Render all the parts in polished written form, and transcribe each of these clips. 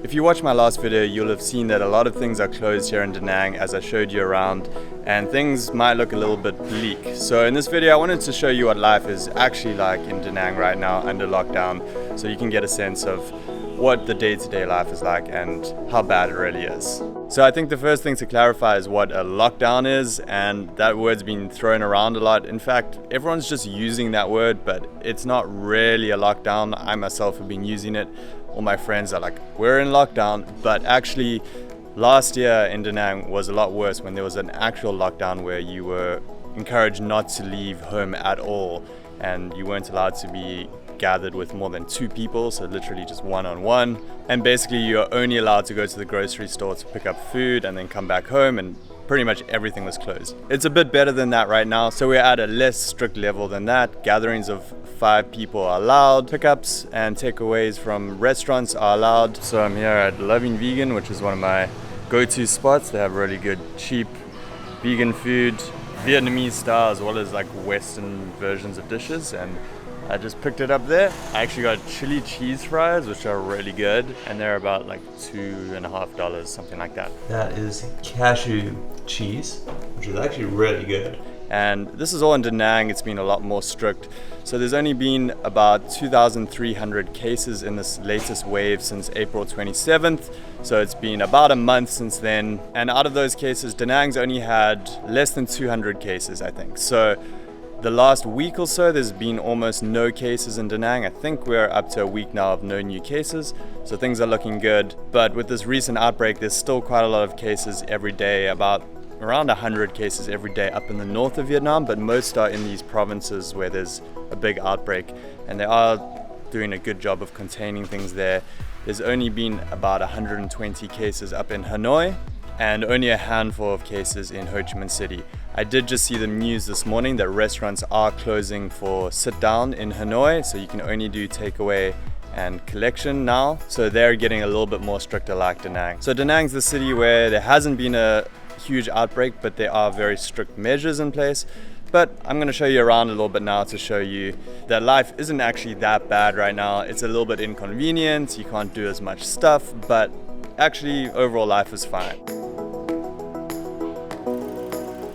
If you watched my last video, you'll have seen that a lot of things are closed here in Da Nang as I showed you around, and things might look a little bit bleak. So in this video I wanted to show you what life is actually like in Da Nang right now under lockdown, so you can get a sense of what the day-to-day life is like and how bad it really is. So I think the first thing to clarify is what a lockdown is, and that word's been thrown around a lot. In fact, everyone's just using that word, but it's not really a lockdown. I myself have been using it. All my friends are like, we're in lockdown, but actually last year in Da Nang was a lot worse when there was an actual lockdown where you were encouraged not to leave home at all, and you weren't allowed to be gathered with more than 2 people, so literally just one-on-one, and basically you're only allowed to go to the grocery store to pick up food and then come back home, and pretty much everything was closed. It's a bit better than that right now, so we're at a less strict level than that. Gatherings of 5 people are allowed, pickups and takeaways from restaurants are allowed. So I'm here at Loving Vegan, which is one of my go-to spots. They have really good cheap vegan food, Vietnamese style as well as like Western versions of dishes, and I just picked it up there. I actually got chili cheese fries, which are really good, and they're about like $2.50, something like that. That is cashew cheese, which is actually really good. And this is all in Da Nang. It's been a lot more strict. So there's only been about 2,300 cases in this latest wave since April 27th. So it's been about a month since then. And out of those cases, Da Nang's only had less than 200 cases, I think. So the last week or so, there's been almost no cases in Da Nang. I think we're up to a week now of no new cases, so things are looking good. But with this recent outbreak, there's still quite a lot of cases every day, around 100 cases every day up in the north of Vietnam, but most are in these provinces where there's a big outbreak, and they are doing a good job of containing things there. There's only been about 120 cases up in Hanoi, and only a handful of cases in Ho Chi Minh City. I did just see the news this morning that restaurants are closing for sit down in Hanoi, so you can only do takeaway and collection now. So they're getting a little bit more stricter like Da Nang. So Da Nang's the city where there hasn't been a huge outbreak, but there are very strict measures in place. But I'm going to show you around a little bit now to show you that life isn't actually that bad right now. It's a little bit inconvenient, you can't do as much stuff, but actually overall life is fine.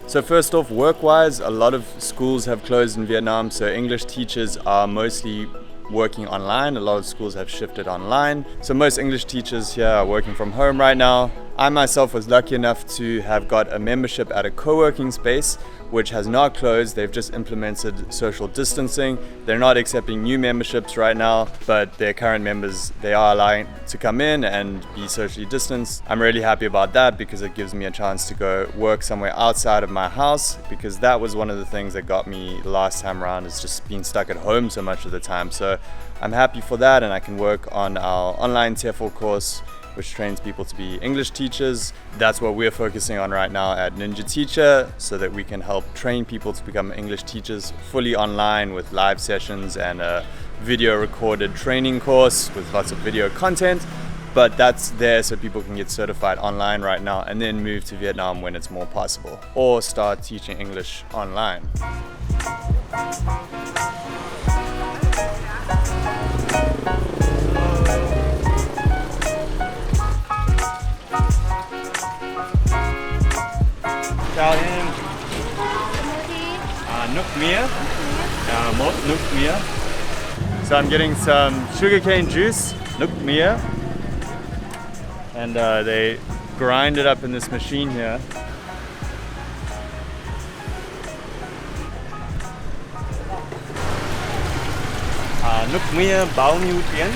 So first off, work-wise, a lot of schools have closed in Vietnam, so English teachers are mostly working online. A lot of schools have shifted online. So most English teachers here are working from home right now. I myself was lucky enough to have got a membership at a co-working space, which has not closed. They've just implemented social distancing. They're not accepting new memberships right now, but their current members, they are allowing to come in and be socially distanced. I'm really happy about that because it gives me a chance to go work somewhere outside of my house, because that was one of the things that got me last time around, is just being stuck at home so much of the time. So I'm happy for that, and I can work on our online TEFL course, which trains people to be English teachers. That's what we're focusing on right now at Ninja Teacher, so that we can help train people to become English teachers fully online with live sessions and a video recorded training course with lots of video content. But that's there so people can get certified online right now and then move to Vietnam when it's more possible, or start teaching English online. Chào em. Nước mía. Một nước mía. So I'm getting some sugarcane juice, nước mía, and they grind it up in this machine here. Nước mía bao nhiêu tiền?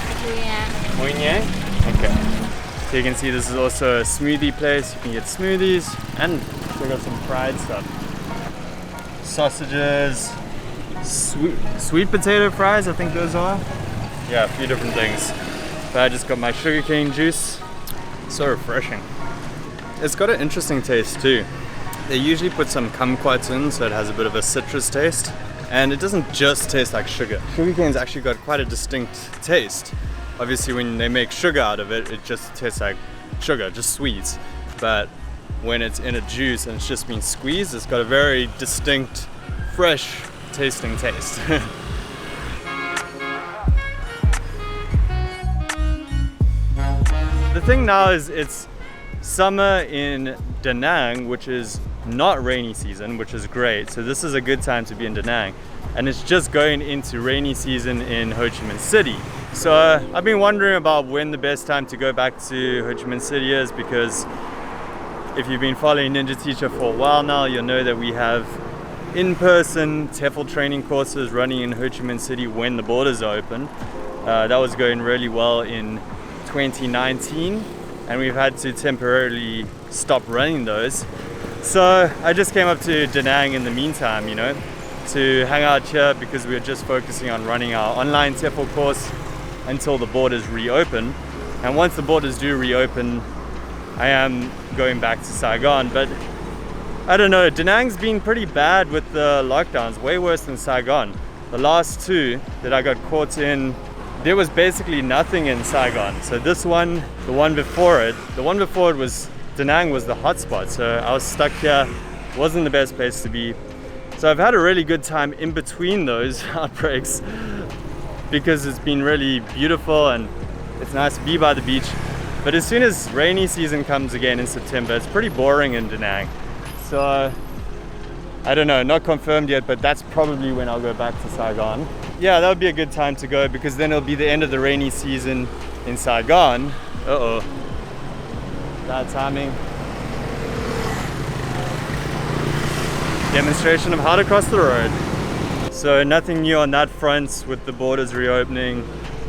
10 nhé. Okay. So you can see this is also a smoothie place. You can get smoothies, and we got some fried stuff. Sausages, sweet potato fries, I think those are. Yeah, a few different things. But I just got my sugarcane juice. So refreshing. It's got an interesting taste too. They usually put some kumquats in, so it has a bit of a citrus taste. And it doesn't just taste like sugar. Sugarcane's actually got quite a distinct taste. Obviously when they make sugar out of it, it just tastes like sugar, just sweet. But when it's in a juice and it's just been squeezed, it's got a very distinct, fresh tasting taste. the thing now is it's summer in Da Nang, which is not rainy season, which is great. So this is a good time to be in Da Nang. And it's just going into rainy season in Ho Chi Minh City. So I've been wondering about when the best time to go back to Ho Chi Minh City is, because if you've been following Ninja Teacher for a while now, you'll know that we have in-person TEFL training courses running in Ho Chi Minh City when the borders are open. That was going really well in 2019, and we've had to temporarily stop running those. So I just came up to Da Nang in the meantime, you know, to hang out here, because we're just focusing on running our online TEFL course until the borders reopen. And once the borders do reopen, I am going back to Saigon. But I don't know, Da Nang's been pretty bad with the lockdowns, way worse than Saigon. The last two that I got caught in, there was basically nothing in Saigon. So this one, the one before it was, Da Nang was the hotspot. So I was stuck here, wasn't the best place to be. So I've had a really good time in between those outbreaks, because it's been really beautiful and it's nice to be by the beach. But as soon as rainy season comes again in September, it's pretty boring in Da Nang. So I don't know, not confirmed yet, but that's probably when I'll go back to Saigon. Yeah, that would be a good time to go, because then it'll be the end of the rainy season in Saigon. Uh-oh. Bad timing. Demonstration of how to cross the road. So nothing new on that front with the borders reopening.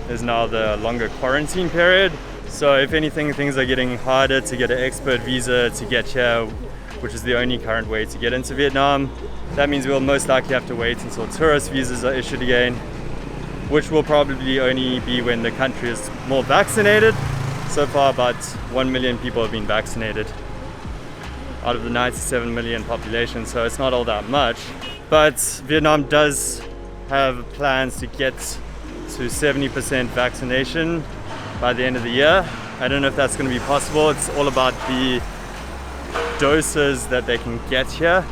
There's now the longer quarantine period. So if anything, things are getting harder to get an expert visa to get here, which is the only current way to get into Vietnam. That means we'll most likely have to wait until tourist visas are issued again, which will probably only be when the country is more vaccinated. So far, about 1 million people have been vaccinated out of the 97 million population, so it's not all that much. But Vietnam does have plans to get to 70% vaccination by the end of the year. I don't know if that's going to be possible. It's all about the doses that they can get here,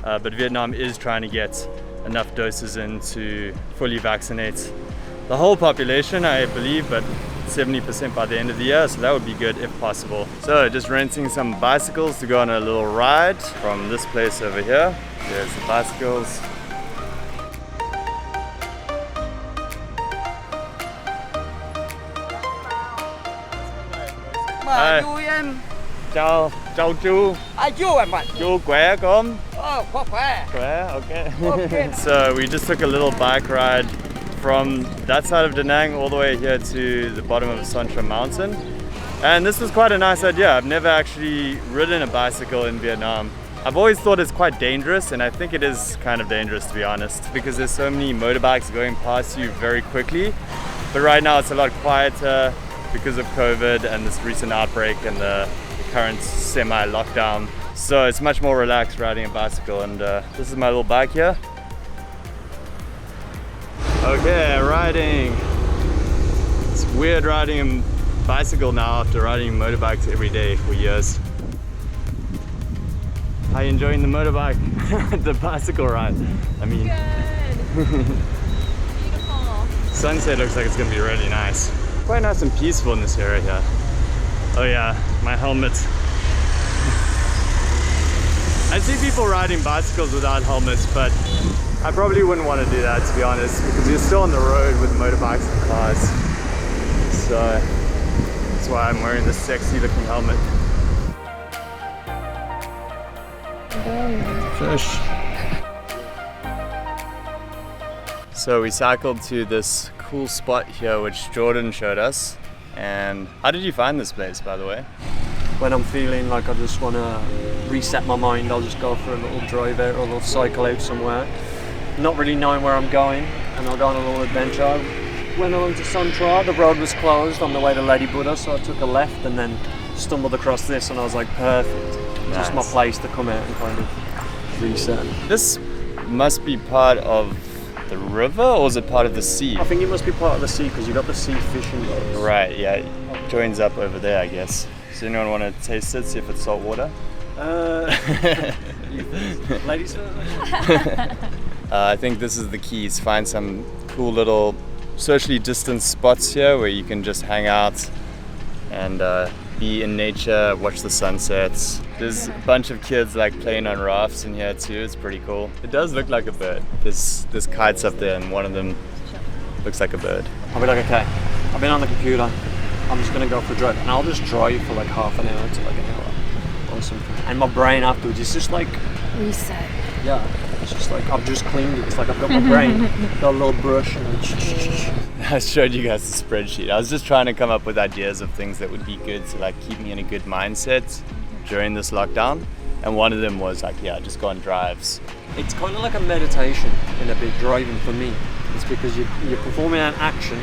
but Vietnam is trying to get enough doses in to fully vaccinate the whole population, I believe, but 70% by the end of the year, so that would be good if possible. So just renting some bicycles to go on a little ride from this place over here. There's the bicycles. Mà vui em. Chào, chào chú. Chú em ạ. Chú khỏe không? Khỏe. Khỏe, okay. Okay. So we just took a little bike ride from that side of Da Nang all the way here to the bottom of Son Tra Mountain. And this was quite a nice idea. I've never actually ridden a bicycle in Vietnam. I've always thought it's quite dangerous, and I think it is kind of dangerous, to be honest, because there's so many motorbikes going past you very quickly. But right now it's a lot quieter because of COVID and this recent outbreak and the current semi-lockdown. So it's much more relaxed riding a bicycle, and this is my little bike here. Okay, riding. It's weird riding a bicycle now after riding motorbikes every day for years. How are you enjoying the motorbike? The bicycle ride, I mean. Good. Beautiful. Sunset looks like it's gonna be really nice. Quite nice and peaceful in this area here. Oh yeah, my helmet. I see people riding bicycles without helmets, but I probably wouldn't want to do that, to be honest, because you're still on the road with motorbikes and cars. So that's why I'm wearing this sexy looking helmet. Fish. So we cycled to this cool spot here which Jordan showed us. And how did you find this place, by the way? When I'm feeling like I just want to reset my mind, I'll just go for a little drive out or a little cycle out somewhere, not really knowing where I'm going, and I'll go on a little adventure. When I went to Son Tra, the road was closed on the way to Lady Buddha, so I took a left and then stumbled across this, and I was like, perfect. Nice. Just my place to come out and kind of reset. This must be part of the river, or is it part of the sea? I think it must be part of the sea because you got the sea fishing boats. Right, yeah, it joins up over there, I guess. Does anyone want to taste it, see if it's salt water? Ladies first. I think this is the keys. Find some cool little socially distanced spots here where you can just hang out and be in nature, watch the sunsets. There's a bunch of kids like playing on rafts in here too. It's pretty cool. It does look like a bird. There's kites up there and one of them looks like a bird. I'll be like, okay, I've been on the computer, I'm just gonna go for a drive, and I'll just drive for like half an hour to like an hour or something. And my brain afterwards is just like, Reset. yeah, it's just like I've just cleaned it. It's like I've got my brain, got a little brush, and I showed you guys the spreadsheet. I was just trying to come up with ideas of things that would be good to like keep me in a good mindset during this lockdown. And one of them was like, yeah, just go on drives. it's kind of like a meditation in a bit, driving for me. It's because you're performing an action.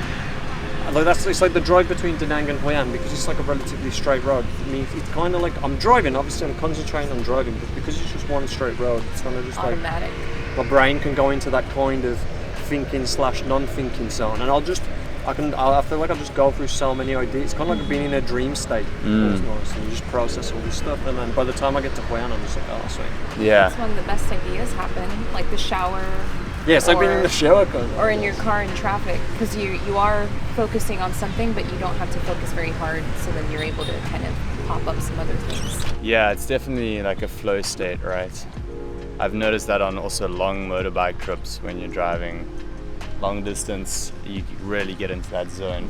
Like it's like the drive between Da Nang and Hoi An, because it's like a relatively straight road. For me, it's kind of like I'm driving. Obviously, I'm concentrating on driving, but because it's just one straight road, it's kind of just Automatic. like my brain can go into that kind of thinking / non-thinking zone, and I feel like I just go through so many ideas. It's kind of like being in a dream state. It's nice, and you just process all this stuff, and then by the time I get to Hoi An, I'm just like, oh, sweet. Yeah. That's when the best ideas happen, like the shower. Yeah, it's like being in the shower, kind of. Or in your car in traffic, because you are focusing on something, but you don't have to focus very hard, so then you're able to kind of pop up some other things. Yeah, it's definitely like a flow state, right? I've noticed that on also long motorbike trips when you're driving long distance, you really get into that zone.